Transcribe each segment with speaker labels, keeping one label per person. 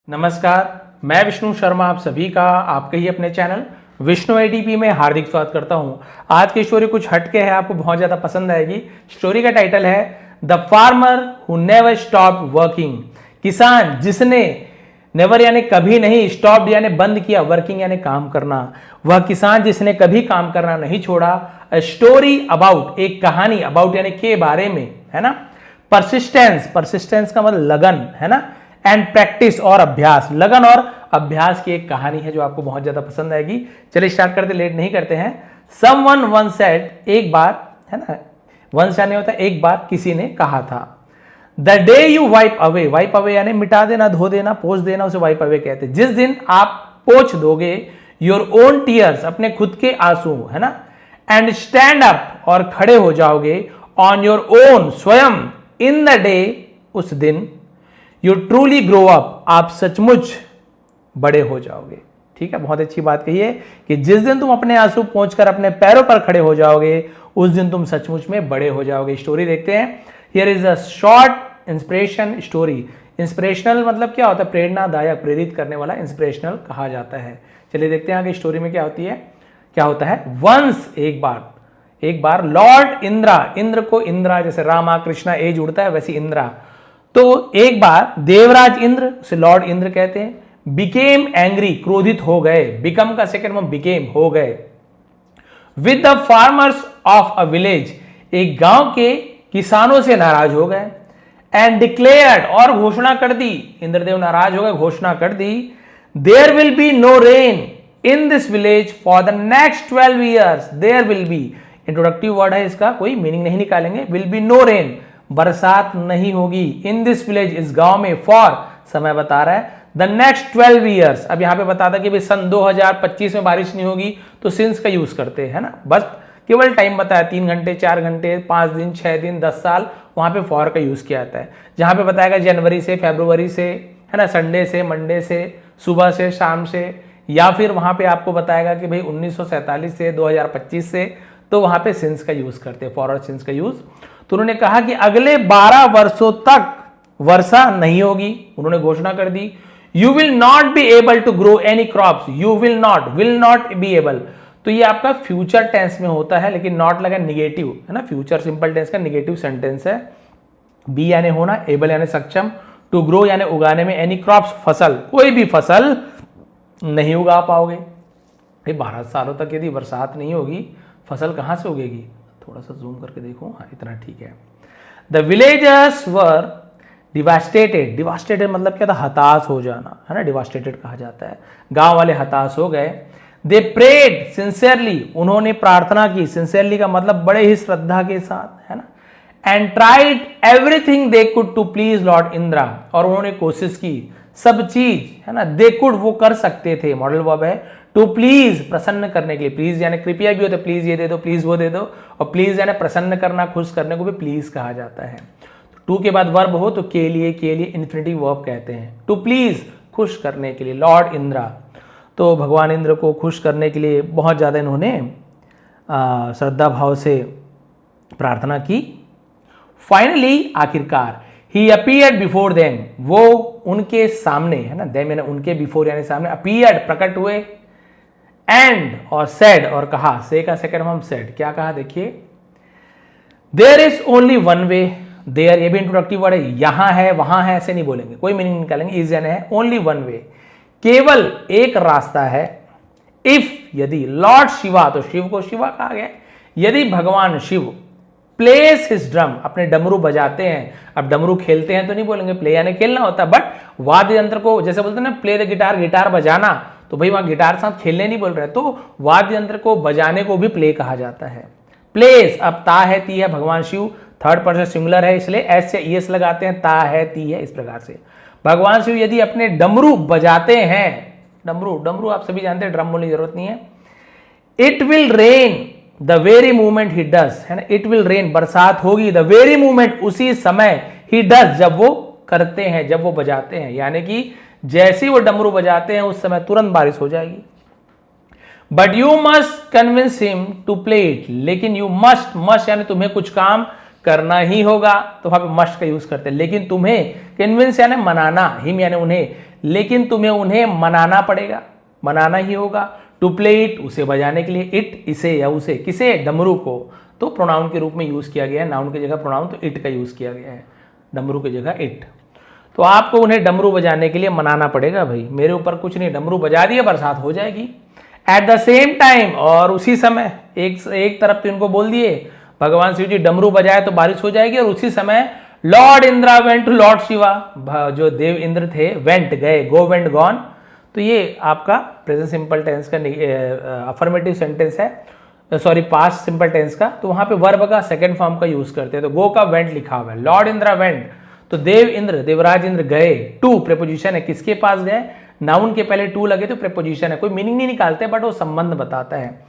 Speaker 1: नमस्कार, मैं विष्णु शर्मा आप सभी का आपके ही अपने चैनल विष्णु एडीपी में हार्दिक स्वागत करता हूं। आज की स्टोरी कुछ हटके है, आपको बहुत ज्यादा पसंद आएगी। स्टोरी का टाइटल है the farmer who never stopped working. किसान जिसने नेवर यानी कभी नहीं, स्टॉप्ड यानी बंद किया, वर्किंग यानी काम करना। वह किसान जिसने कभी काम करना नहीं छोड़ा। अ स्टोरी अबाउट, एक कहानी, अबाउट यानी के बारे में, है ना। परसिस्टेंस, परसिस्टेंस का मतलब लगन, है ना। एंड प्रैक्टिस और अभ्यास, लगन और अभ्यास की एक कहानी है जो आपको बहुत ज्यादा पसंद आएगी। चलिए स्टार्ट करते, लेट नहीं करते हैं। समवन वंस सेड, एक बार, है ना, वंस यानी होता है एक बार, किसी ने कहा था। The day you wipe away, wipe away यानी मिटा देना, धो देना, पोंछ देना, उसे वाइप अवे कहते हैं। जिस दिन आप पोंछ दोगे योर ओन टीयर्स, अपने खुद के आंसू, है ना, एंड स्टैंड अप और खड़े हो जाओगे, ऑन योर ओन स्वयं, इन द डे उस दिन, यू ट्रूली ग्रो अप, आप सचमुच बड़े हो जाओगे। ठीक है, बहुत अच्छी बात कही है कि जिस दिन तुम अपने आंसू पोंछकर अपने पैरों पर खड़े हो जाओगे उस दिन तुम सचमुच में बड़े हो जाओगे। स्टोरी देखते हैं। Here is a short inspiration story. Inspirational मतलब क्या होता है? प्रेरणादायक, प्रेरित करने वाला इंस्पिरेशनल कहा जाता है। चलिए देखते हैं आगे स्टोरी में क्या होती है, क्या होता है। वंस, एक बार लॉर्ड इंद्रा, इंद्र को इंद्रा, जैसे रामा कृष्णा ए जुड़ता है वैसे इंद्रा, तो एक बार देवराज इंद्र, उसे लॉर्ड इंद्र कहते हैं, बिकेम एंग्री, क्रोधित हो गए। बिकम का सेकंड फॉर्म बिकेम, हो गए। With the farmers of a village, एक गांव के किसानों से नाराज हो गए। एंड डिक्लेयर्ड, और घोषणा कर दी, इंद्रदेव नाराज हो गए, घोषणा कर दी, there will be no rain in this village for the next 12 years. There will be, introductive word है, इसका कोई मीनिंग नहीं निकालेंगे। विल बी नो रेन, बरसात नहीं होगी। इन दिस विलेज, इस गांव में, फॉर समय बता रहा है, द नेक्स्ट 12 ईयर्स। अब यहां पे बता था कि भाई सन 2025 में बारिश नहीं होगी, तो सिंस का यूज करते हैं ना, बस केवल टाइम बताया, 3 घंटे, 4 घंटे, 5 दिन, 6 दिन, 10 साल, वहां पे फॉर का यूज किया जाता है। जहां पे बताएगा जनवरी से फरवरी से, है ना, संडे से, मंडे से, सुबह से, शाम से, या फिर वहां पे आपको बताएगा कि भाई 1947 से 2025 से, तो वहां पे सिंस का यूज करते हैं, फॉर और सिंस का यूज। तो उन्होंने कहा कि अगले 12 वर्षों तक वर्षा नहीं होगी। उन्होंने घोषणा कर दी, you will not be able to grow any crops. You will not be able, तो ये आपका फ्यूचर टेंस में होता है, लेकिन नॉट लगा निगेटिव, है ना, फ्यूचर सिंपल टेंस का निगेटिव सेंटेंस है। बी यानी होना, एबल यानी सक्षम, टू ग्रो यानी उगाने में, एनी क्रॉप्स फसल, कोई भी फसल नहीं उगा पाओगे। 12 सालों तक यदि बरसात नहीं होगी, फसल कहां से उगेगी? थोड़ा सा जूम करके देखो, हाँ इतना ठीक है। The villagers were devastated, devastated मतलब क्या था? हताश हो जाना, है ना, डिवास्टेटेड कहा जाता है। गांव वाले हताश हो गए। दे प्रेड सिंसियरली, उन्होंने प्रार्थना की। सिंसियरली का मतलब बड़े ही श्रद्धा के साथ, है ना। And tried everything they could to please lord Indra, और उन्होंने कोशिश की सब चीज, है ना, दे कुड वो कर सकते थे, मॉडल वर्ब है, टू प्लीज प्रसन्न करने के लिए। प्लीज यानी कृपया भी होता है, प्लीज ये दे दो, प्लीज वो दे दो, और प्लीज यानी प्रसन्न करना, खुश करने को भी प्लीज कहा जाता है। टू के बाद वर्ब हो तो के लिए इन्फिनिटिव वर्ब कहते हैं। टू प्लीज, खुश करने के लिए, लॉर्ड इंद्रा, तो भगवान इंद्र को खुश करने के लिए बहुत ज्यादा इन्होंने श्रद्धा भाव से प्रार्थना की। फाइनली, आखिरकार, ही अपीयर्ड बिफोर देम, वो उनके सामने, है ना, देम यानी उनके, बिफोर यानी सामने, अपीयर्ड प्रकट हुए, एंड और सेड और कहा, से का सेकंड फॉर्म सेड, क्या कहा देखिए, there is only one way. There ये भी इंट्रोडक्टिव वर्ड है, यहां है वहां है ऐसे नहीं बोलेंगे, कोई मीनिंग निकालेंगे, इज यानी है, ओनली वन वे, केवल एक रास्ता है। इफ यदि, लॉर्ड शिवा, तो शिव को शिवा कहा गया, यदि भगवान शिव प्लेस हिज ड्रम, अपने डमरू बजाते हैं। अब डमरू खेलते हैं तो नहीं बोलेंगे, प्ले यानी खेलना होता है, बट वाद्य यंत्र को, जैसे बोलते हैं ना प्ले द गिटार, गिटार बजाना, तो भाई वहां गिटार साथ खेलने नहीं बोल रहे, तो वाद्य यंत्र को बजाने को भी प्ले कहा जाता है। प्लेस, अब ता है ती है, भगवान शिव थर्ड पर्सन सिंगुलर है, इसलिए एस से ईएस लगाते हैं, ता है ती है, इस प्रकार से भगवान शिव यदि अपने डमरू बजाते हैं, डमरू आप सभी जानते हैं, ड्रम बोलने की जरूरत नहीं है। It will rain the very movement he does, है ना, इट विल रेन, बरसात होगी, द वेरी मूवमेंट, उसी समय, ही डज, जब वो करते हैं, जब वो बजाते हैं, यानी कि जैसे ही वो डमरू बजाते हैं उस समय तुरंत बारिश हो जाएगी। But you must convince him to play it, लेकिन यू मस्ट यानी तुम्हें कुछ काम करना ही होगा, तो वहां पे मस्ट का यूज करते हैं। लेकिन तुम्हें कन्विंस यानी मनाना, हिम यानी उन्हें, लेकिन तुम्हें उन्हें मनाना पड़ेगा, मनाना ही होगा। टू प्ले इट, उसे बजाने के लिए, इट इसे या उसे, किसे, डमरू को, तो प्रोनाउन के रूप में यूज किया गया है, नाउन की जगह प्रोनाउन, तो इट का यूज किया गया है, डमरू की जगह इट। तो आपको उन्हें डमरू बजाने के लिए मनाना पड़ेगा। भाई मेरे ऊपर कुछ नहीं, डमरू बजा दिया, बरसात हो जाएगी। एट द सेम टाइम, और उसी समय, एक तरफ तो इनको बोल दिए भगवान शिव जी डमरू बजाए तो बारिश हो जाएगी, और उसी समय lord Indra went to lord Shiva, जो देव इंद्र थे, वेंट गए, गो वेंट गॉन। तो ये आपका प्रेजेंट सिंपल टेंस का अफर्मेटिव सेंटेंस है, सॉरी पास्ट सिंपल टेंस का। तो वहां पे वर्ब का सेकंड फॉर्म का यूज करते हैं, तो गो का वेंट लिखा हुआ है, लॉर्ड इंद्रा वेंट, तो देव इंद्र, देवराज इंद्र गए। टू प्रेपोजिशन है, किसके पास गए, नाउन के पहले टू लगे तो प्रेपोजिशन है, कोई मीनिंग नहीं निकालते बट वो संबंध बताता है।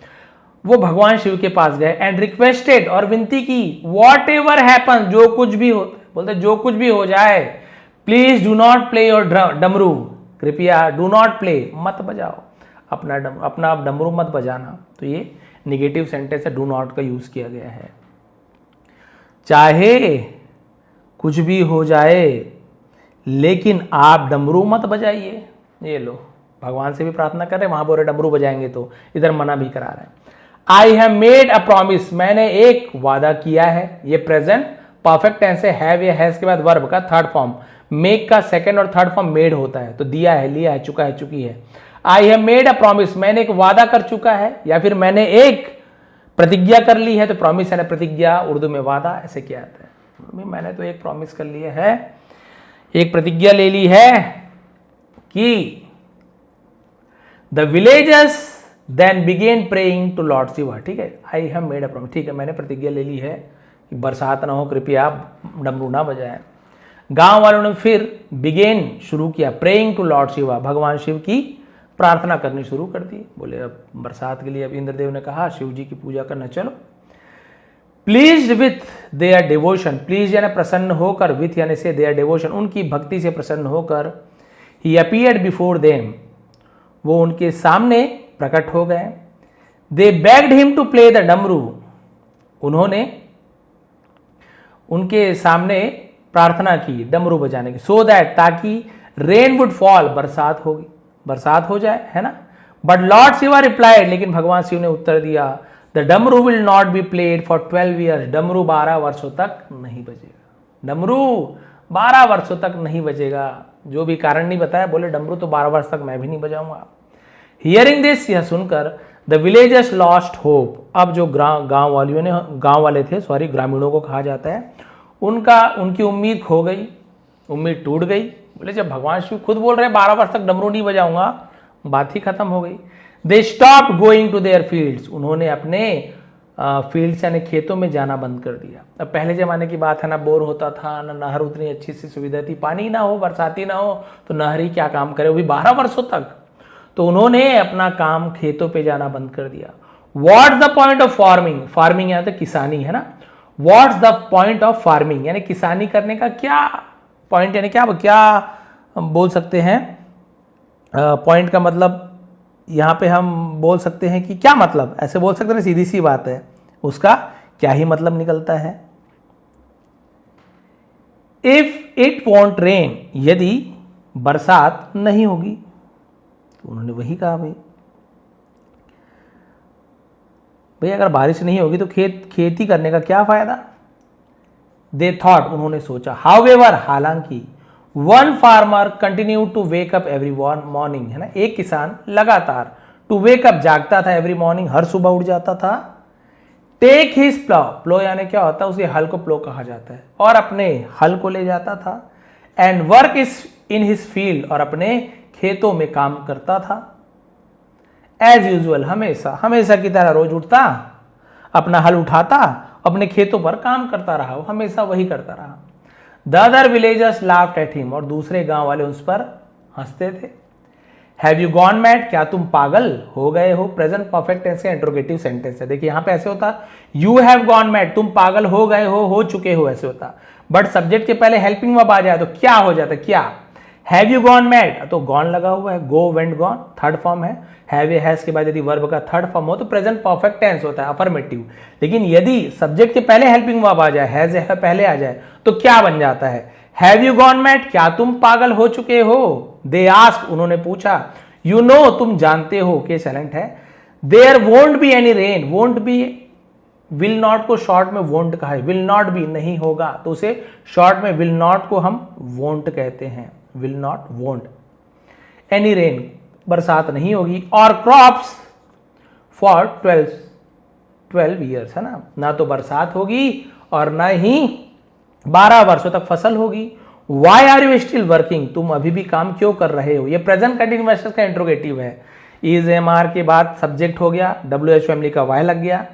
Speaker 1: वो भगवान शिव के पास गए एंड रिक्वेस्टेड, और विनती की, वॉट एवर हैपन, जो कुछ भी हो, बोलते जो कुछ भी हो जाए, please do not play your डमरू, कृपया डू नॉट प्ले, मत बजाओ, अपना डमरू मत बजाना। तो ये निगेटिव सेंटेंस है, डू नॉट का यूज किया गया है। चाहे कुछ भी हो जाए लेकिन आप डमरू मत बजाइए। ये लो, भगवान से भी प्रार्थना कर रहे, वहां बोल रहे डमरू बजाएंगे, तो इधर मना भी करा रहे हैं। आई हैव मेड अ प्रॉमिस, मैंने एक वादा किया है। ये प्रेजेंट परफेक्ट टेंस है, हैव या हैज के बाद वर्ब का थर्ड फॉर्म, मेक का सेकंड और थर्ड फॉर्म मेड होता है, तो दिया है, लिया है, चुका है, चुकी है। I have made a promise, मैंने एक वादा कर चुका है, या फिर मैंने एक प्रतिज्ञा कर ली है, तो प्रॉमिस है ना प्रतिज्ञा, उर्दू में वादा ऐसे किया जाता है। मैंने तो एक प्रॉमिस कर लिया है, एक प्रतिज्ञा ले ली है कि the villagers then began praying to lord Shiva. ठीक है, I have made a promise, ठीक है, मैंने प्रतिज्ञा ले ली है कि बरसात ना हो, कृपया आप डमरू ना बजाएं। गांव वालों ने फिर बिगेन शुरू किया, प्रेइंग टू लॉर्ड शिवा, भगवान शिव की प्रार्थना करनी शुरू कर दी। बोले अब बरसात के लिए, अब इंद्रदेव ने कहा शिव जी की पूजा करना, चलो। Pleased with their devotion, please यानी प्रसन्न होकर, विथ यानी से, देयर डिवोशन, उनकी भक्ति से प्रसन्न होकर, ही अपीयर्ड बिफोर देम, वो उनके सामने प्रकट हो गए। They begged him to play the damru, उन्होंने उनके सामने प्रार्थना की डमरू बजाने की, सो दैट, ताकि रेन वुड फॉल, बरसात होगी, बरसात हो जाए, है ना। बट लॉर्ड शिवा रिप्लाइड, लेकिन भगवान शिव ने उत्तर दिया, द डमरू will not be played for 12 years, डमरू 12 वर्षों तक नहीं बजेगा, डमरू 12 वर्षों तक नहीं बजेगा। जो भी कारण नहीं बताया, बोले डमरू तो 12 वर्ष तक मैं भी नहीं बजाऊंगा। हियरिंग दिस, यह सुनकर, द विलेजर्स लॉस्ट होप, अब जो गांव वाले थे, सॉरी ग्रामीणों को कहा जाता है, उनकी उम्मीद खो गई, उम्मीद टूट गई। बोले जब भगवान शिव खुद बोल रहे 12 वर्ष तक डमरू नहीं बजाऊंगा, बात ही खत्म हो गई। They stop going to their fields, उन्होंने अपने फील्ड्स यानी खेतों में जाना बंद कर दिया। अब पहले जमाने की बात है ना, बोर होता था ना, नहर उतनी अच्छी सी सुविधा थी, पानी ना हो, बरसाती ना हो, तो नहर ही क्या काम करे, वो भी 12 वर्षों तक। तो उन्होंने अपना काम खेतों पे जाना बंद कर दिया। What's the point of farming, farming यहाँ तो किसानी है ना, what's the point of farming यानी किसानी करने का क्या पॉइंट, यानी क्या बोल सकते हैं, पॉइंट का मतलब यहां पे हम बोल सकते हैं कि क्या मतलब, ऐसे बोल सकते हैं, सीधी सी बात है, उसका क्या ही मतलब निकलता है। इफ इट वॉन्ट रेन, यदि बरसात नहीं होगी, तो उन्होंने वही कहा भाई अगर बारिश नहीं होगी तो खेती करने का क्या फायदा। दे थॉट, उन्होंने सोचा, हाउएवर, हालांकि, one farmer continue to wake up every morning, है ना, एक किसान लगातार टू वेक अप, जागता था, एवरी मॉर्निंग, हर सुबह उठ जाता था। टेक हिज प्लो, प्लो यानी क्या होता है, उसे हल को प्लो कहा जाता है, और अपने हल को ले जाता था। And work is in his field, और अपने खेतों में काम करता था। एज यूजुअल, हमेशा की तरह रोज उठता, अपना हल उठाता, अपने खेतों पर काम करता रहा, वो हमेशा वही करता रहा। The other villagers laughed at him, और दूसरे गांव वाले उस पर हंसते थे। हैव यू गॉन मैड, क्या तुम पागल हो गए हो, प्रेजेंट परफेक्ट टेंस का इंट्रोगेटिव सेंटेंस है। देखिए यहां पे ऐसे होता, यू हैव गॉन मैड, तुम पागल हो गए हो चुके हो, ऐसे होता। बट सब्जेक्ट के पहले हेल्पिंग वर्ब आ जाए तो क्या हो जाता, क्या। हैव यू गॉन मैड, तो गॉन लगा हुआ है, go went gone third form है। हैव या हैज के बाद यदि वर्ब का थर्ड फॉर्म हो तो प्रेजेंट परफेक्ट टेंस होता है, अफर्मेटिव। लेकिन यदि सब्जेक्ट के पहले हेल्पिंग वर्ब आ जाए, हैज या पहले आ जाए, तो क्या बन जाता है? हैव यू गॉन मैड, क्या तुम पागल हो चुके हो? दे आस्क्ड, उन्होंने पूछा। यू नो, तुम जानते हो, केस एलेंट है। There won't be any rain, won't be, will not को शॉर्ट में वोंट कहा है, विल नॉट बी नहीं होगा, तो उसे शॉर्ट में विल नॉट को हम वोंट कहते हैं, will not won't. Any rain, बरसात नहीं होगी। और क्रॉप्स फॉर 12 ईयर्स, है ना तो बरसात होगी और ना ही 12 वर्षों तक फसल होगी। Why are you still working, तुम अभी भी काम क्यों कर रहे हो? ये प्रेजेंट कंटिन्यूअस का इंट्रोगेटिव है। इज एम आर के बाद सब्जेक्ट हो गया, WH फैमिली का वाई लग गया,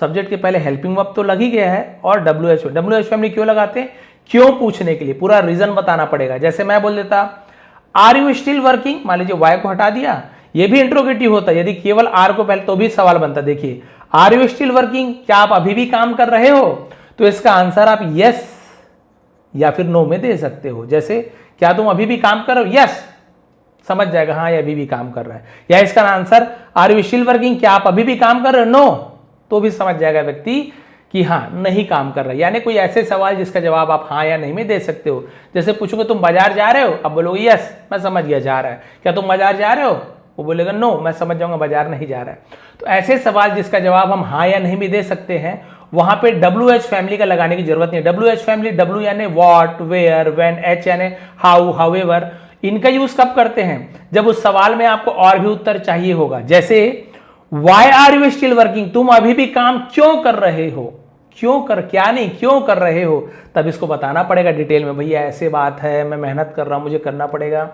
Speaker 1: सब्जेक्ट के पहले हेल्पिंग वर्ब तो लग ही गया है, और WH फैमिली क्यों लगाते हैं? क्यों पूछने के लिए, पूरा रीजन बताना पड़ेगा। जैसे मैं बोल देता आर यू स्टिल वर्किंग, मान लीजिए वाई को हटा दिया, ये भी इंट्रोगेटिव होता। यदि केवल आर को पहले तो भी सवाल बनता। देखिए, आर यू स्टिल वर्किंग, क्या आप अभी भी काम कर रहे हो? तो इसका आंसर आप यस या फिर नो में दे सकते हो। जैसे क्या तुम अभी भी काम कर रहे हो? यस, समझ जाएगा हाँ ये अभी भी काम कर रहा है। या इसका answer are you still working, क्या आप अभी भी काम कर रहे हो? नो, तो भी समझ जाएगा व्यक्ति कि हाँ नहीं काम कर रहा है। यानी कोई ऐसे सवाल जिसका जवाब आप हाँ या नहीं में दे सकते हो। जैसे पूछोगे तुम बाजार जा रहे हो, अब बोलोगे यस, मैं समझ गया जा रहा है। क्या तुम बाजार जा रहे हो? वो बोलेगा नो, मैं समझ जाऊंगा बाजार नहीं जा रहा है। तो ऐसे सवाल जिसका जवाब हम हाँ या नहीं भी दे सकते हैं, वहां पे WH फैमिली का लगाने की जरूरत नहीं है। WH फैमिली, W यानी व्हाट, वेयर, व्हेन, H यानी हाउ, हाउएवर, इनका यूज कब करते हैं? जब उस सवाल में आपको और भी उत्तर चाहिए होगा। जैसे why are you still working, तुम अभी भी काम क्यों कर रहे हो? क्यों कर, क्या नहीं, क्यों कर रहे हो? तब इसको बताना पड़ेगा डिटेल में, भैया ऐसे बात है, मैं मेहनत कर रहा हूं, मुझे करना पड़ेगा।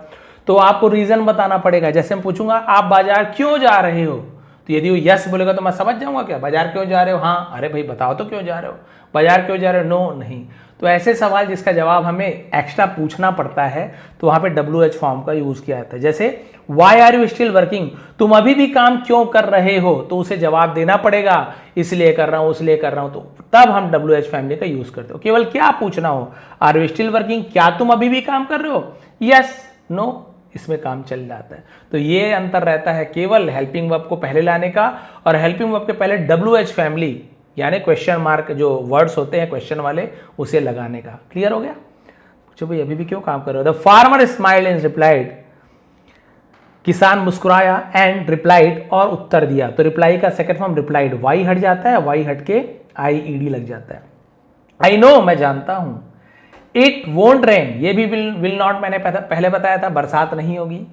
Speaker 1: तो आपको रीजन बताना पड़ेगा। जैसे मैं पूछूंगा आप बाजार क्यों जा रहे हो, तो यदि वो यस बोलेगा तो मैं समझ जाऊंगा क्या बाजार क्यों जा रहे हो? हाँ, अरे भाई बताओ तो क्यों जा रहे हो, बाजार क्यों जा रहे हो? नो, नहीं। तो ऐसे सवाल जिसका जवाब हमें एक्स्ट्रा पूछना पड़ता है, तो वहां पे WH फॉर्म का यूज किया जाता है। जैसे why are you still working, तुम अभी भी काम क्यों कर रहे हो, तो उसे जवाब देना पड़ेगा, इसलिए कर रहा हूं, उसलिए कर रहा हूं, तो तब हम WH फैमिली का यूज करते हो। केवल क्या पूछना हो, आर यू स्टिल वर्किंग, क्या तुम अभी भी काम कर रहे हो? यस, नो, इसमें काम चल जाता है। तो ये अंतर रहता है केवल हेल्पिंग वर्ब को पहले लाने का और हेल्पिंग वर्ब के पहले WH फैमिली यानी क्वेश्चन मार्क जो वर्ड्स होते हैं क्वेश्चन वाले, उसे लगाने का। क्लियर हो गया? पूछो भाई अभी भी क्यों काम कर रहे हो? The farmer smiled and replied, किसान मुस्कुराया, एंड रिप्लाइड, और उत्तर दिया। तो रिप्लाई का सेकंड फॉर्म रिप्लाइड, वाई हट जाता है, वाई हट के IED लग जाता है। आई नो, मैं जानता हूं। इट वोंट रेन, ये भी विल नॉट मैंने पहले बताया था, बरसात नहीं होगी,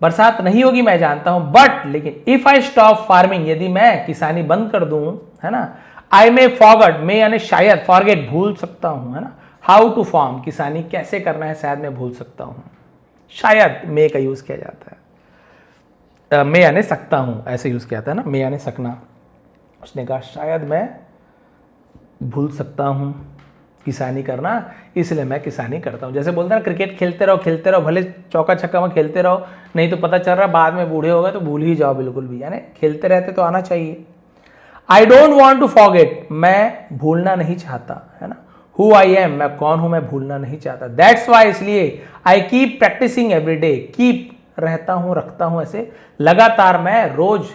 Speaker 1: बरसात नहीं होगी मैं जानता हूं। बट लेकिन इफ आई स्टॉप फार्मिंग, यदि मैं किसानी बंद कर दूं, है ना, आई मे फॉरगेट, मे यानी शायद, फॉरगेट भूल सकता हूं, है ना, हाउ टू फार्म, किसानी कैसे करना है शायद मैं भूल सकता हूं। शायद मे का यूज किया जाता है, मे यानी सकता हूं ऐसे यूज किया जाता है ना, मे यानी सकना। उसने कहा शायद मैं भूल सकता हूं किसानी करना, इसलिए मैं किसानी करता हूं। जैसे बोलते हैं ना क्रिकेट खेलते रहो भले चौका छक्का में खेलते रहो, नहीं तो पता चल रहा बाद में बूढ़े हो गए तो भूल ही जाओ बिल्कुल भी, यानी खेलते रहते तो आना चाहिए। I don't want to forget, मैं भूलना नहीं चाहता, है ना। हु आई एम, मैं कौन हूं, मैं भूलना नहीं चाहता। दैट्स वाई, इसलिए I keep practising every day, keep रहता हूं, रखता हूं, ऐसे लगातार मैं रोज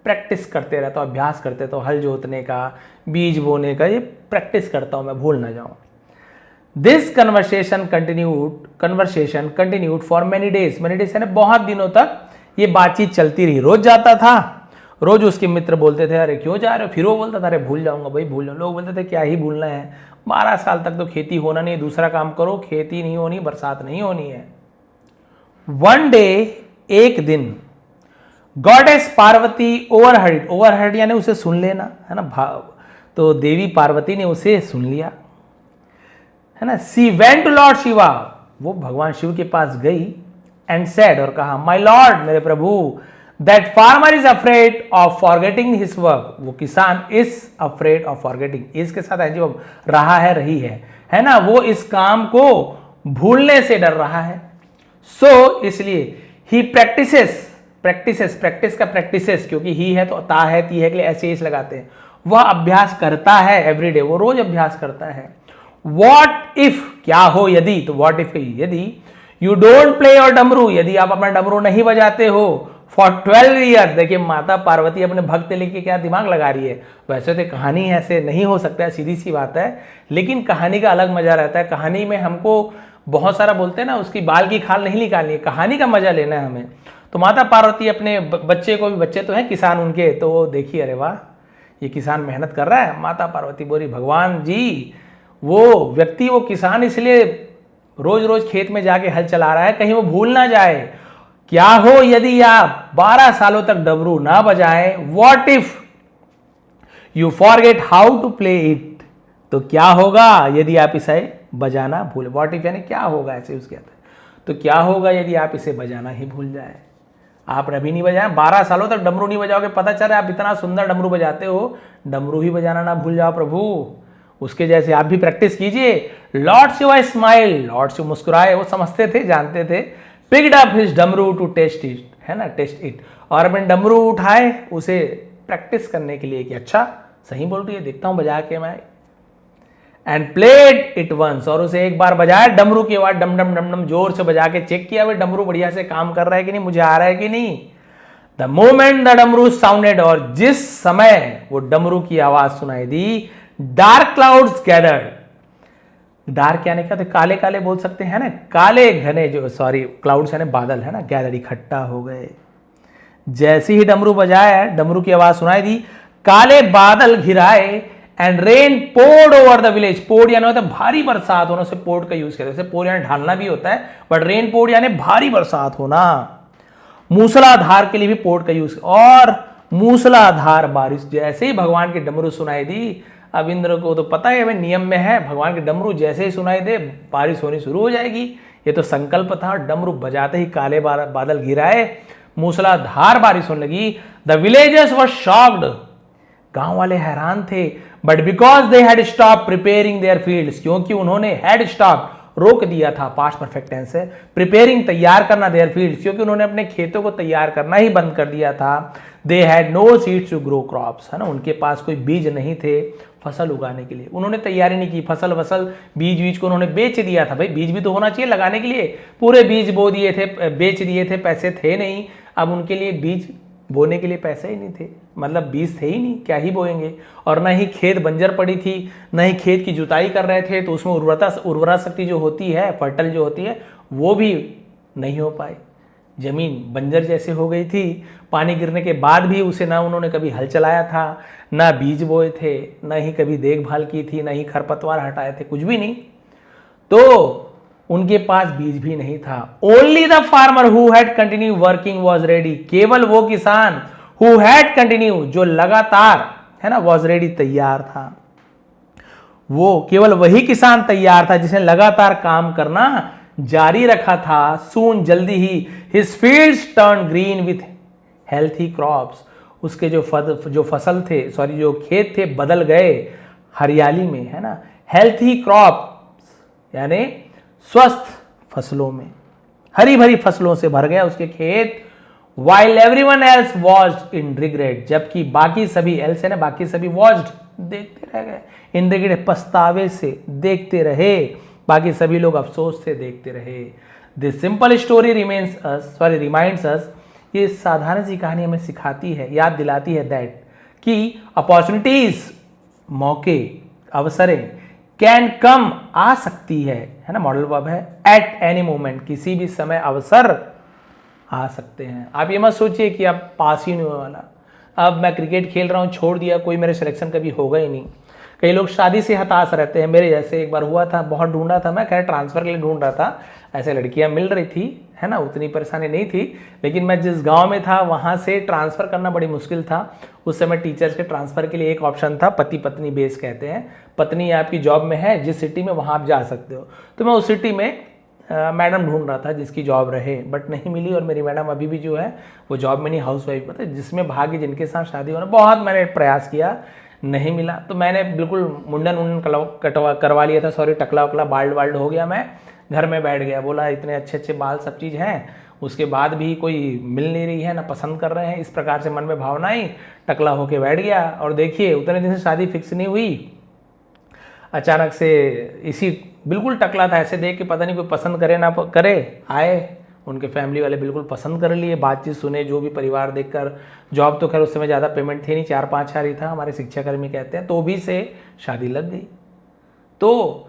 Speaker 1: प्रैक्टिस करते रहता हूं, अभ्यास करते रहता हूं, हल जोतने का, बीज बोने का, ये प्रैक्टिस करता हूं, मैं भूल ना जाऊं। This conversation continued for many days, यानी बहुत दिनों तक ये बातचीत चलती रही। रोज जाता था, रोज उसके मित्र बोलते थे अरे क्यों जा रहे हो, फिर वो बोलता था अरे भूल जाऊंगा भाई, भूल जाऊंगा। लोग बोलते थे क्या ही भूलना है, 12 साल तक तो खेती होना नहीं, दूसरा काम करो, खेती नहीं होनी, बरसात नहीं होनी है। वन डे, एक दिन, गॉडेस पार्वती ओवरहर्ड यानी उसे सुन लेना, है ना, तो देवी पार्वती ने उसे सुन लिया, है ना। She went to lord Shiva, वो भगवान शिव के पास गई, एंड सेड, और कहा, माय लॉर्ड, मेरे प्रभु, that farmer is afraid of forgetting his work, वो किसान इज अफ्रेड ऑफ फॉरगेटिंग, इसके साथ एंजिव रहा है, रही है ना, वो इस काम को भूलने से डर रहा है। सो इसलिए ही प्रैक्टिस का प्रैक्टिसेस, क्योंकि ही है तो ता है, ती है के लिए ऐसे ही लगाते हैं, वह अभ्यास करता है एवरीडे, वो रोज अभ्यास करता है। वॉट इफ, क्या हो यदि, तो वॉट इफ यदि, यू डोंट प्ले योर डमरू, यदि आप अपना डमरू नहीं बजाते हो फॉर 12 ईयर। देखिए माता पार्वती अपने भक्त लेके क्या दिमाग लगा रही है। वैसे तो कहानी ऐसे नहीं हो सकता है, सीधी सी बात है, लेकिन कहानी का अलग मजा रहता है। कहानी में हमको बहुत सारा बोलते हैं ना, उसकी बाल की खाल नहीं निकालनी है, कहानी का मजा लेना है हमें। तो माता पार्वती अपने बच्चे को भी, बच्चे तो हैं किसान उनके, तो देखिए अरे वाह ये किसान मेहनत कर रहा है। माता पार्वती बोली भगवान जी वो व्यक्ति, वो किसान इसलिए रोज रोज खेत में जाके हल चला रहा है कहीं वो भूल ना जाए। क्या हो यदि आप 12 सालों तक डमरू ना बजाएं, what if you forget how to play it, तो क्या होगा यदि आप इसे बजाना भूल। व्हाट इफ यानी क्या होगा, ऐसे उसके कहते हैं। तो क्या होगा यदि आप इसे बजाना ही भूल जाए। आप अभी नहीं बजाएं, 12 सालों तक डमरू नहीं बजाओगे, पता चल रहा है आप इतना सुंदर डमरू बजाते हो, डमरू ही बजाना ना भूल जाओ प्रभु। उसके जैसे आप भी प्रैक्टिस कीजिए। Lord Shiva smile, lord Shiv मुस्कुराए, वो समझते थे, जानते थे। Picked up his damru to test it, है ना, टेस्ट इट, और अपने डमरू उठाए उसे प्रैक्टिस करने के लिए कि अच्छा सही बोल रही है, देखता हूं बजा के मैं। एंड प्लेड इट वंस, और उसे एक बार बजाया डमरू की आवाज डम डम डम डम जोर से बजा के चेक किया वे डमरू बढ़िया से काम कर रहा है कि नहीं, मुझे आ रहा है कि नहीं। द मोमेंट द डमरू साउंडेड, और जिस समय वो डमरू की आवाज सुनाई दी, डार्क क्लाउड्स गैदर्ड। डार्क यानी क्या, तो काले काले बोल सकते हैं ना, काले घने जो, सॉरी क्लाउड्स यानी बादल, है ना, गैदर्ड इकट्ठा हो गए। जैसे ही डमरू बजाया, डमरू की आवाज सुनाई दी, काले बादल घिराए and rain poured over the village. Poured यानी होता है भारी बरसात होना, से पोर्ड का यूज करते हैं। पोर्ड यानी ढालना भी होता है, बट रेन पोर्ड यानी भारी बरसात होना। मूसलाधार के लिए भी पोर्ड का यूज, और मूसलाधार बारिश। जैसे ही भगवान की डमरू सुनाई दी, अब इंद्र को तो पता है हमें नियम में है, भगवान के डमरू जैसे ही सुनाई दे बारिश होनी शुरू हो जाएगी। ये तो संकल्प था। डमरू बजाते ही काले बादल घिराए, मूसलाधार बारिश होने लगी। द विलेजर्स वर शॉक्ड, गांव वाले हैरान थे। But because they had stop preparing there fields, क्योंकि उन्होंने हैड स्टॉप रोक दिया था, पास्ट परफेक्ट टेंस है, प्रिपेयरिंग तैयार करना, देयर फील्ड्स क्योंकि उन्होंने अपने खेतों को तैयार करना ही बंद कर दिया था। They had no seeds to grow crops, है ना, उनके पास कोई बीज नहीं थे फसल उगाने के लिए। उन्होंने तैयारी नहीं की, फसल बीज को उन्होंने बेच दिया था। भाई बीज भी तो होना चाहिए लगाने के लिए, पूरे बीज बो दिए थे, बेच दिए थे, पैसे थे नहीं। अब उनके लिए बीज बोने के लिए पैसे ही नहीं थे, मतलब बीज थे ही नहीं, क्या ही बोएंगे। और ना ही खेत बंजर पड़ी थी, ना ही खेत की जुताई कर रहे थे, तो उसमें उर्वरा शक्ति जो होती है, फर्टल जो होती है, वो भी नहीं हो पाई। जमीन बंजर जैसे हो गई थी। पानी गिरने के बाद भी उसे ना उन्होंने कभी हल चलाया था, ना बीज बोए थे, ना ही कभी देखभाल की थी, ना ही खरपतवार हटाए थे, कुछ भी नहीं। तो उनके पास बीज भी नहीं था। Only the farmer who had continue working was ready, केवल वो किसान हु हैड कंटिन्यू, जो लगातार, है ना, वॉज रेडी, तैयार था। वो केवल वही किसान तैयार था जिसने लगातार काम करना जारी रखा था। सून, जल्दी ही, his fields turn green with healthy crops, उसके जो फसल थे, सॉरी जो खेत थे, बदल गए हरियाली में, है ना, हेल्थी क्रॉप्स यानी स्वस्थ फसलों में, हरी भरी फसलों से भर गया उसके खेत। वाइल एवरीवन एल्स वॉच्ड इन रिग्रेट, जबकि बाकी सभी, एल्स है ना, बाकी सभी, वॉच्ड देखते रह गए, इन रिग्रेट पछतावे से देखते रहे, बाकी सभी लोग अफसोस से देखते रहे। दिस सिंपल स्टोरी रिमाइंड्स अस, ये साधारण सी कहानी हमें सिखाती है, याद दिलाती है दैट कि अपॉर्चुनिटीज, मौके, अवसरें, कैन कम, आ सकती है ना, मॉडल वर्ब है, एट एनी मोमेंट, किसी भी समय अवसर आ सकते हैं। आप ये मत सोचिए कि अब पास ही नहीं होने वाला, अब मैं क्रिकेट खेल रहा हूँ छोड़ दिया, कोई मेरे सिलेक्शन कभी होगा ही नहीं। कई लोग शादी से हताश रहते हैं, मेरे जैसे एक बार हुआ था, बहुत ढूंढा था मैं, खैर ट्रांसफर के लिए ढूंढ रहा था, ऐसे लड़कियां मिल रही थी, है ना, उतनी परेशानी नहीं थी, लेकिन मैं जिस गांव में था वहां से ट्रांसफर करना बड़ी मुश्किल था। उस समय टीचर्स के ट्रांसफर के लिए एक ऑप्शन था, पति पत्नी बेस कहते हैं, पत्नी आपकी जॉब में है जिस सिटी में, वहां आप जा सकते हो। तो मैं उस सिटी में मैडम ढूंढ रहा था जिसकी जॉब रहे, बट नहीं मिली। और मेरी मैडम अभी भी जो है वो जॉब में नहीं, हाउस वाइफ, पता है, जिसमें भाग्य जिनके साथ शादी होना, बहुत मैंने प्रयास किया, नहीं मिला। तो मैंने बिल्कुल मुंडन करवा लिया था, सॉरी, टकला वकला बाल्ड वाल्ड हो गया, मैं घर में बैठ गया, बोला इतने अच्छे अच्छे बाल सब चीज़ हैं, उसके बाद भी कोई मिल नहीं रही है, ना पसंद कर रहे हैं, इस प्रकार से मन में भावना आई, टकला होके बैठ गया। और देखिए उतने दिन से शादी फिक्स नहीं हुई, अचानक से इसी बिल्कुल टकला था, ऐसे देख के पता नहीं कोई पसंद करे ना करे, आए उनके फैमिली वाले बिल्कुल पसंद कर लिए, बातचीत सुने, जो भी परिवार देखकर, जॉब तो खैर उस समय ज़्यादा पेमेंट थी नहीं, 4-5 हज़ार ही था, हमारे शिक्षाकर्मी कहते हैं, तो भी से शादी लग गई। तो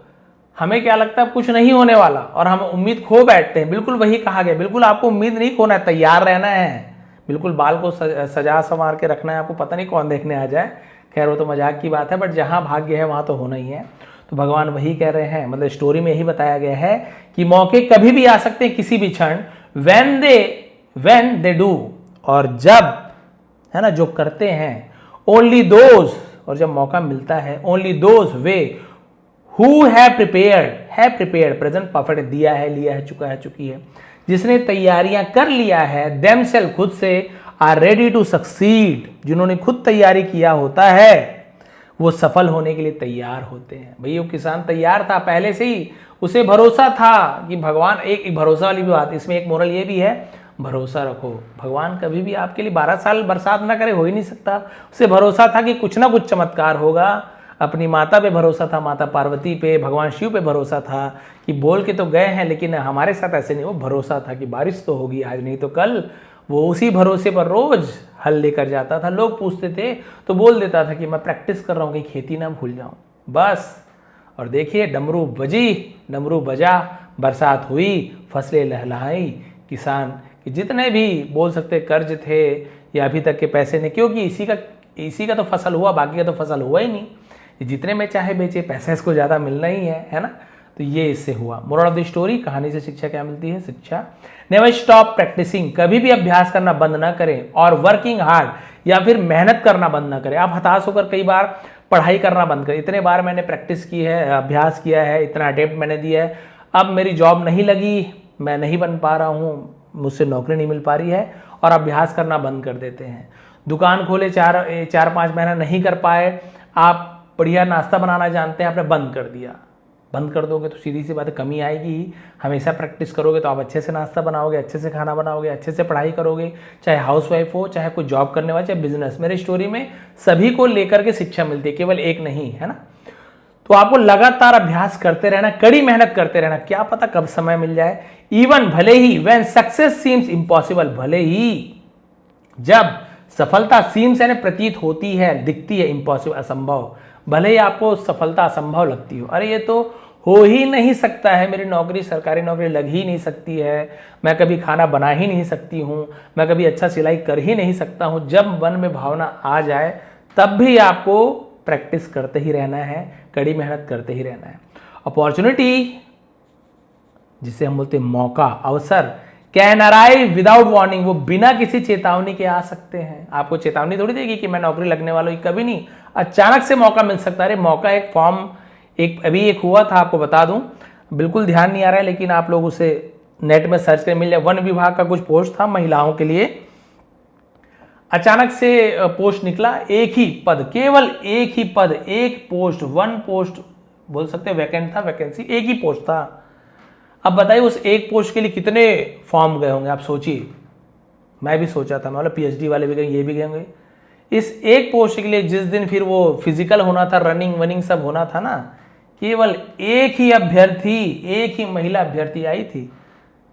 Speaker 1: हमें क्या लगता है कुछ नहीं होने वाला और हम उम्मीद खो बैठते हैं। बिल्कुल वही कहा गया, बिल्कुल आपको उम्मीद नहीं खोना है, तैयार रहना है, बिल्कुल बाल को सजा संवार के रखना है, आपको पता नहीं कौन देखने आ जाए, खैर वो तो मजाक की बात है, बट जहाँ भाग्य है वहाँ तो होना ही है। तो भगवान वही कह रहे हैं, मतलब स्टोरी में यही बताया गया है कि मौके कभी भी आ सकते हैं, किसी भी क्षण, when they do, और जब, है ना, जो करते हैं, only those, और जब मौका मिलता है, only those way who have prepared, present perfect, दिया है, लिया है, चुका है, चुकी है, जिसने तैयारियां कर लिया है, themselves, खुद से, are ready to succeed, जिन्होंने खुद तैयारी किया होता है वो सफल होने के लिए तैयार होते हैं। भाई वो किसान तैयार था पहले से ही, उसे भरोसा था कि भगवान, एक भरोसा वाली भी बात, इसमें एक मोरल ये भी है, भरोसा रखो, भगवान कभी भी आपके लिए 12 साल बरसात ना करे, हो ही नहीं सकता। उसे भरोसा था कि कुछ ना कुछ चमत्कार होगा, अपनी माता पे भरोसा था, माता पार्वती पे, भगवान शिव पे भरोसा था कि बोल के तो गए हैं लेकिन हमारे साथ ऐसे नहीं, वो भरोसा था कि बारिश तो होगी आज नहीं तो कल। वो उसी भरोसे पर रोज हल लेकर जाता था, लोग पूछते थे तो बोल देता था कि मैं प्रैक्टिस कर रहा हूँ, कहीं खेती ना भूल जाऊँ, बस। और देखिए डमरू बजी, डमरू बजा, बरसात हुई, फसलें लहलहाई, किसान के जितने भी बोल सकते कर्ज थे या अभी तक के पैसे ने, क्योंकि इसी का तो फसल हुआ, बाकी का तो फसल हुआ ही नहीं, जितने में चाहे बेचे, पैसा इसको ज़्यादा मिलना ही है ना। तो ये इससे हुआ। मोरल ऑफ द स्टोरी, कहानी से शिक्षा क्या मिलती है? शिक्षा, नेवर स्टॉप प्रैक्टिसिंग, कभी भी अभ्यास करना बंद ना करें, और वर्किंग हार्ड, या फिर मेहनत करना बंद ना करें। आप हताश होकर कई बार पढ़ाई करना बंद करें, इतने बार मैंने प्रैक्टिस की है, अभ्यास किया है, इतना अटेम्प्ट मैंने दिया है, अब मेरी जॉब नहीं लगी, मैं नहीं बन पा रहा हूँ, मुझसे नौकरी नहीं मिल पा रही है, और अभ्यास करना बंद कर देते हैं। दुकान खोले, 4-5 महीना नहीं कर पाए, आप बढ़िया नाश्ता बनाना जानते हैं, आपने बंद कर दिया। बंद कर दोगे तो सीधी सी बात है, कमी आएगी ही। हमेशा प्रैक्टिस करोगे तो आप अच्छे से नाश्ता बनाओगे, अच्छे से खाना बनाओगे, अच्छे से पढ़ाई करोगे, चाहे हाउसवाइफ हो, चाहे कोई जॉब करने वाला, चाहे बिजनेस। मेरे स्टोरी में सभी को लेकर के शिक्षा मिलती है, केवल एक नहीं, है ना। तो आपको लगातार अभ्यास करते रहना, कड़ी मेहनत करते रहना, क्या पता कब समय मिल जाए। इवन भले he when success seems impossible, भले ही जब सफलता सीम्स यानी प्रतीत होती है, दिखती है, इम्पॉसिबल असंभव, भले ही आपको सफलता असंभव लगती हो, अरे ये तो हो ही नहीं सकता है, मेरी नौकरी, सरकारी नौकरी लग ही नहीं सकती है, मैं कभी खाना बना ही नहीं सकती हूँ, मैं कभी अच्छा सिलाई कर ही नहीं सकता हूँ, जब मन में भावना आ जाए तब भी आपको प्रैक्टिस करते ही रहना है, कड़ी मेहनत करते ही रहना है। अपॉर्चुनिटी, जिसे हम बोलते हैं मौका, अवसर, कैन अराइव विदाउट वार्निंग, वो बिना किसी चेतावनी के आ सकते हैं। आपको चेतावनी थोड़ी देगी कि मैं नौकरी लगने वाला हूँ, कभी नहीं, अचानक से मौका मिल सकता है। अरे मौका एक फॉर्म, अभी एक हुआ था, आपको बता दूं, बिल्कुल ध्यान नहीं आ रहा है, लेकिन आप लोग उसे नेट में सर्च कर मिल जाए। वन विभाग का कुछ पोस्ट था महिलाओं के लिए, अचानक से पोस्ट निकला, एक ही पद, केवल एक ही पद, एक पोस्ट, वन पोस्ट बोल सकते, वैकेंट था, वैकेंसी एक ही पोस्ट था। अब बताइए उस एक पोस्ट के लिए कितने फॉर्म गए होंगे, आप सोचिए। मैं भी सोचा था, मतलब पीएचडी वाले भी गए, ये भी गए होंगे इस एक पोस्ट के लिए। जिस दिन फिर वो फिजिकल होना था, रनिंग वनिंग सब होना था ना, केवल एक ही अभ्यर्थी, एक ही महिला अभ्यर्थी आई थी।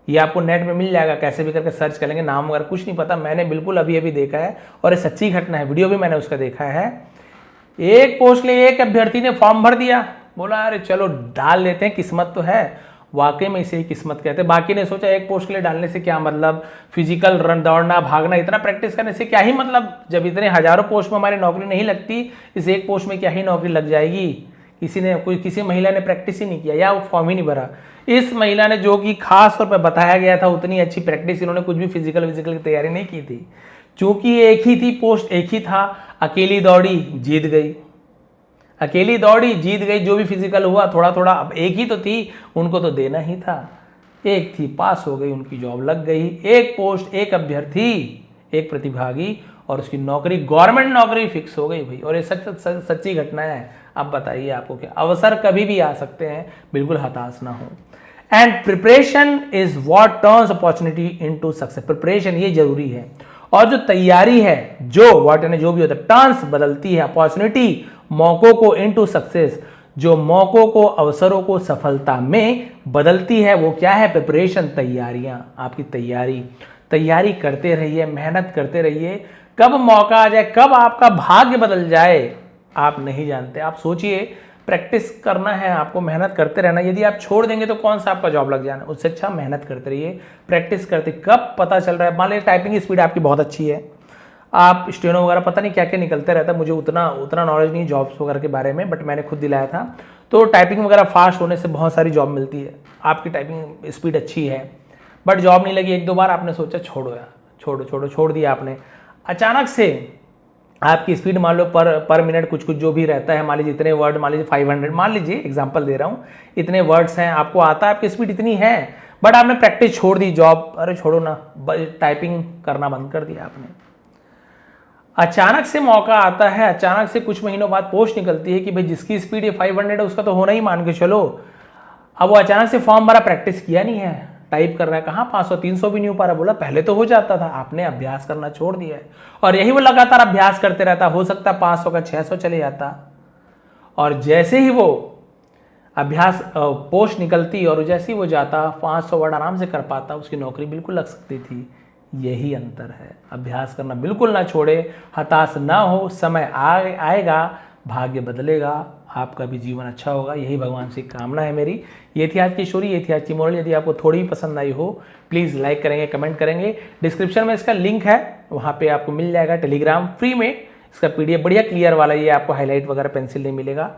Speaker 1: ये आपको नेट में मिल जाएगा, कैसे भी करके सर्च करेंगे, नाम वगैरह कुछ नहीं पता, मैंने बिल्कुल अभी अभी देखा है, और ये सच्ची घटना है, वीडियो भी मैंने उसका देखा है। एक पोस्ट के लिए एक अभ्यर्थी ने फॉर्म भर दिया, बोला अरे चलो डाल लेते हैं, किस्मत तो है, वाकई में इसे ही किस्मत कहते हैं। बाकी ने सोचा एक पोस्ट के लिए डालने से क्या मतलब, फिजिकल रन, दौड़ना, भागना, इतना प्रैक्टिस करने से क्या ही मतलब, जब इतने हजारों पोस्ट में हमारी नौकरी नहीं लगती, इस एक पोस्ट में क्या ही नौकरी लग जाएगी। किसी महिला ने प्रैक्टिस ही नहीं किया या वो फॉर्म ही नहीं भरा। इस महिला ने, जो कि खास तौर पर बताया गया था, उतनी अच्छी प्रैक्टिस, इन्होंने कुछ भी फिजिकल की तैयारी नहीं की थी, चूंकि एक ही थी पोस्ट, एक ही था, अकेली दौड़ी, जीत गई, अकेली दौड़ी, जीत गई। जो भी फिजिकल हुआ थोड़ा थोड़ा, अब एक ही तो थी, उनको तो देना ही था, एक थी, पास हो गई, उनकी जॉब लग गई। एक पोस्ट, एक अभ्यर्थी, एक प्रतिभागी, और उसकी नौकरी, गवर्नमेंट नौकरी फिक्स हो गई भाई। और ये सच्ची घटना है। अब बताइए आपको क्या, अवसर कभी भी आ सकते हैं, बिल्कुल हताश ना हो। And preparation is what turns opportunity into success, preparation ये जरूरी है, और जो तैयारी है, जो व्हाट यानी जो भी होता है, टर्न्स बदलती है अपॉर्चुनिटी, मौकों को, इनटू सक्सेस, जो मौकों को, अवसरों को सफलता में बदलती है वो क्या है? प्रिपरेशन, तैयारियां। आपकी तैयारी करते रहिए, मेहनत करते रहिए। कब मौका आ जाए, कब आपका भाग्य बदल जाए, आप नहीं जानते। आप सोचिए, प्रैक्टिस करना है आपको, मेहनत करते रहना। यदि आप छोड़ देंगे तो कौन सा आपका जॉब लग जाना, उससे अच्छा मेहनत करते रहिए, प्रैक्टिस करते। कब पता चल रहा है, मान लीजिए टाइपिंग स्पीड आपकी बहुत अच्छी है, आप स्टेनो वगैरह पता नहीं क्या क्या निकलते रहता है, मुझे उतना नॉलेज नहीं जॉब्स वगैरह के बारे में, बट मैंने खुद दिलाया था। तो टाइपिंग वगैरह फास्ट होने से बहुत सारी जॉब मिलती है। आपकी टाइपिंग स्पीड अच्छी है बट जॉब नहीं लगी, एक दो बार आपने सोचा छोड़ो यार, छोड़ दिया आपने। अचानक से आपकी स्पीड मान लो पर मिनट कुछ जो भी रहता है, मान लीजिए इतने वर्ड, मान लीजिए 500, मान लीजिए एग्जांपल दे रहा हूँ, इतने वर्ड्स हैं, आपको आता है, आपकी स्पीड इतनी है, बट आपने प्रैक्टिस छोड़ दी, जॉब अरे छोड़ो ना, टाइपिंग करना बंद कर दिया आपने। अचानक से मौका आता है, अचानक से कुछ महीनों बाद पोस्ट निकलती है कि भाई जिसकी स्पीड ये 500 है उसका तो होना ही, मान के चलो। अब वो अचानक से फॉर्म भरा, प्रैक्टिस किया नहीं है, टाइप कर रहा है, कहाँ 500 300 भी नहीं हो पा रहा। बोला पहले तो हो जाता था, आपने अभ्यास करना छोड़ दिया है। और यही वो लगातार अभ्यास करते रहता, हो सकता है 500 का 600 चले जाता। और जैसे ही वो अभ्यास पोस्ट निकलती और जैसे ही वो जाता, 500 वर्ड आराम से कर पाता, उसकी नौकरी बिल्कुल लग सकती थी। यही अंतर है, अभ्यास करना बिल्कुल ना छोड़े, हताश ना हो, समय आएगा, भाग्य बदलेगा, आपका भी जीवन अच्छा होगा, यही भगवान से कामना है मेरी। ये थी आज की स्टोरी, ये थी आज की मोरल। यदि आपको थोड़ी भी पसंद आई हो प्लीज़ लाइक करेंगे, कमेंट करेंगे। डिस्क्रिप्शन में इसका लिंक है, वहाँ पे आपको मिल जाएगा टेलीग्राम फ्री में, इसका पीडीएफ बढ़िया क्लियर वाला, ये आपको हाईलाइट वगैरह पेंसिल नहीं मिलेगा।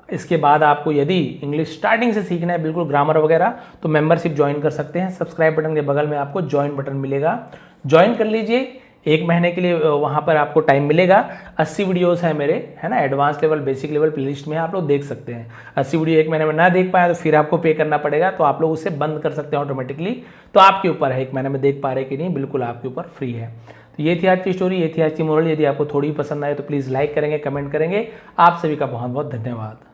Speaker 1: इसके बाद आपको यदि इंग्लिश स्टार्टिंग से सीखना है, बिल्कुल ग्रामर वगैरह, तो मेंबरशिप ज्वाइन कर सकते हैं। सब्सक्राइब बटन के बगल में आपको ज्वाइन बटन मिलेगा, ज्वाइन कर लीजिए। 1 महीने के लिए वहाँ पर आपको टाइम मिलेगा। 80 वीडियोस है मेरे, है ना, advance level, basic level playlist में आप लोग देख सकते हैं। 80 वीडियो 1 महीने में ना देख पाए तो फिर आपको पे करना पड़ेगा, तो आप लोग उसे बंद कर सकते हैं ऑटोमेटिकली। तो आपके ऊपर है, 1 महीने में देख पा रहे कि नहीं, बिल्कुल आपके ऊपर फ्री है। तो ये थी आज की स्टोरी, ये थी आज की मोरल। यदि आपको थोड़ी पसंद आए तो प्लीज़ लाइक करेंगे, कमेंट करेंगे। आप सभी का बहुत बहुत धन्यवाद।